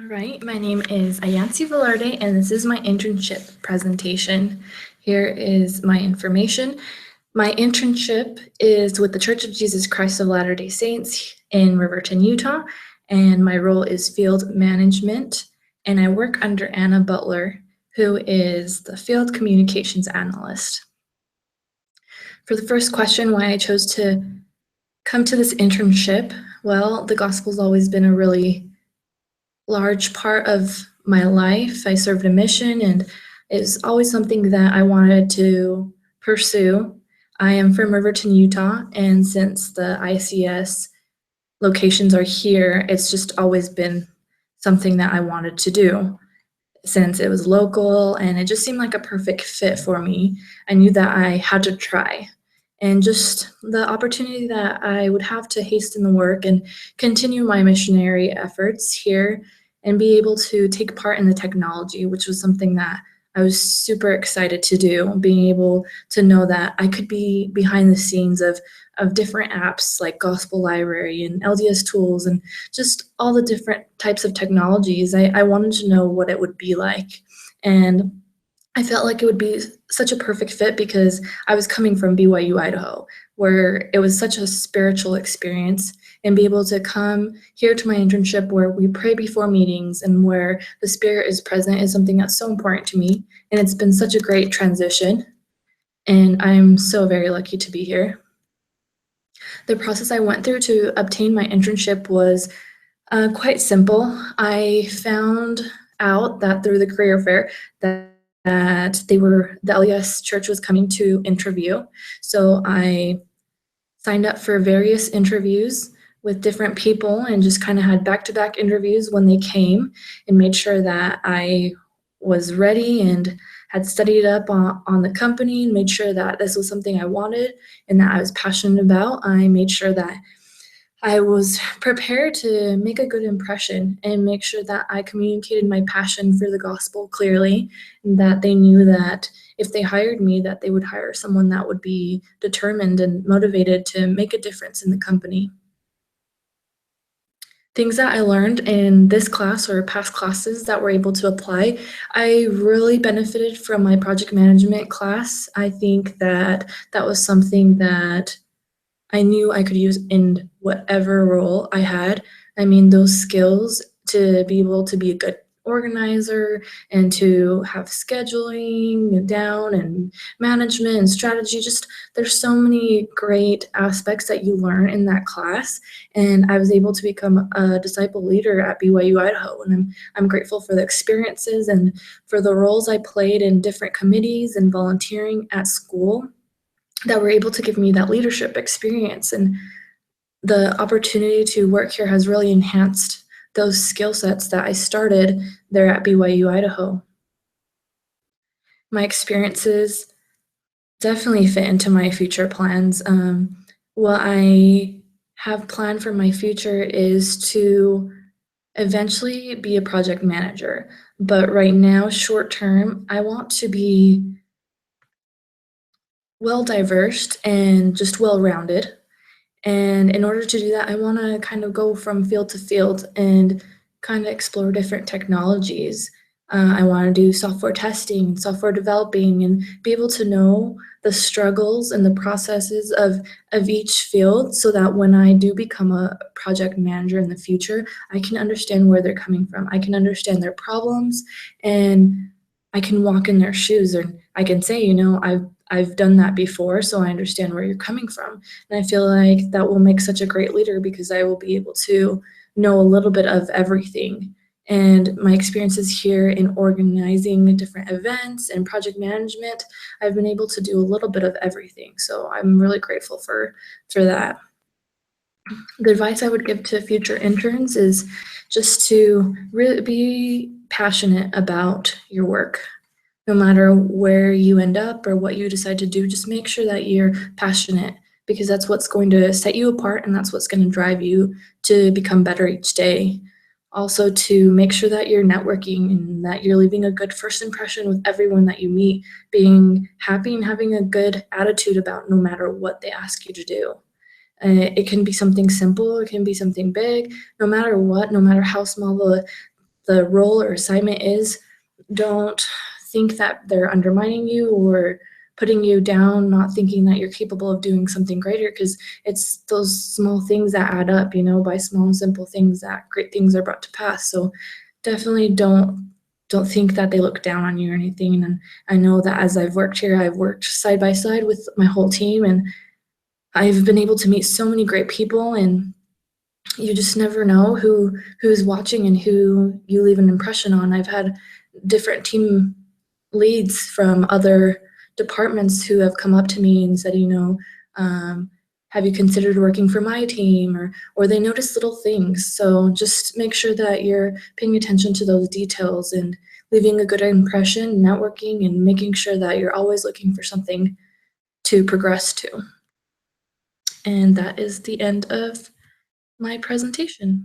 All right, my name is Ayansi Velarde, and this is my internship presentation. Here is my information. My internship is with the Church of Jesus Christ of Latter-day Saints in Riverton, Utah, and my role is field management, and I work under Anna Butler, who is the field communications analyst. For the first question, why I chose to come to this internship, well, the gospel's always been a really large part of my life. I served a mission, and it's always something that I wanted to pursue. I am from Riverton, Utah, and since the ICS locations are here, it's just always been something that I wanted to do since it was local and it just seemed like a perfect fit for me. I knew that I had to try. And just the opportunity that I would have to hasten the work and continue my missionary efforts here and be able to take part in the technology, which was something that I was super excited to do, being able to know that I could be behind the scenes of different apps like Gospel Library and LDS Tools and just all the different types of technologies. I wanted to know what it would be like. And I felt like it would be such a perfect fit because I was coming from BYU, Idaho, where it was such a spiritual experience, and be able to come here to my internship where we pray before meetings and where the Spirit is present is something that's so important to me. And it's been such a great transition. And I'm so very lucky to be here. The process I went through to obtain my internship was quite simple. I found out that through the career fair that the LES church was coming to interview. So I signed up for various interviews with different people and just kind of had back-to-back interviews when they came and made sure that I was ready and had studied up on the company and made sure that this was something I wanted and that I was passionate about. I made sure that I was prepared to make a good impression and make sure that I communicated my passion for the gospel clearly, and that they knew that if they hired me, that they would hire someone that would be determined and motivated to make a difference in the company. Things that I learned in this class or past classes that were able to apply, I really benefited from my project management class. I think that that was something that I knew I could use in whatever role I had. I mean, those skills to be able to be a good organizer and to have scheduling down and management and strategy, just there's so many great aspects that you learn in that class. And I was able to become a disciple leader at BYU Idaho, and I'm grateful for the experiences and for the roles I played in different committees and volunteering at school that were able to give me that leadership experience. And the opportunity to work here has really enhanced those skill sets that I started there at BYU Idaho. My experiences definitely fit into my future plans. What I have planned for my future is to eventually be a project manager. But right now, short term, I want to be well diverse and just well rounded. And in order to do that, I want to kind of go from field to field and kind of explore different technologies. I want to do software testing, software developing, and be able to know the struggles and the processes of each field so that when I do become a project manager in the future, I can understand where they're coming from. I can understand their problems and I can walk in their shoes, and I can say, I've done that before, so I understand where you're coming from. And I feel like that will make such a great leader because I will be able to know a little bit of everything. And my experiences here in organizing different events and project management, I've been able to do a little bit of everything. So I'm really grateful for that. The advice I would give to future interns is just to really be passionate about your work. No matter where you end up or what you decide to do, just make sure that you're passionate, because that's what's going to set you apart and that's what's going to drive you to become better each day. Also, to make sure that you're networking and that you're leaving a good first impression with everyone that you meet, being happy and having a good attitude about no matter what they ask you to do. It can be something simple, it can be something big, no matter what, no matter how small the role or assignment is, don't think that they're undermining you or putting you down, not thinking that you're capable of doing something greater, because it's those small things that add up, by small and simple things that great things are brought to pass. So definitely don't think that they look down on you or anything. And I know that as I've worked here, I've worked side by side with my whole team, and I've been able to meet so many great people, and you just never know who's watching and who you leave an impression on. I've had different team leads from other departments who have come up to me and said, have you considered working for my team? Or they notice little things. So just make sure that you're paying attention to those details and leaving a good impression, networking, and making sure that you're always looking for something to progress to. And that is the end of my presentation.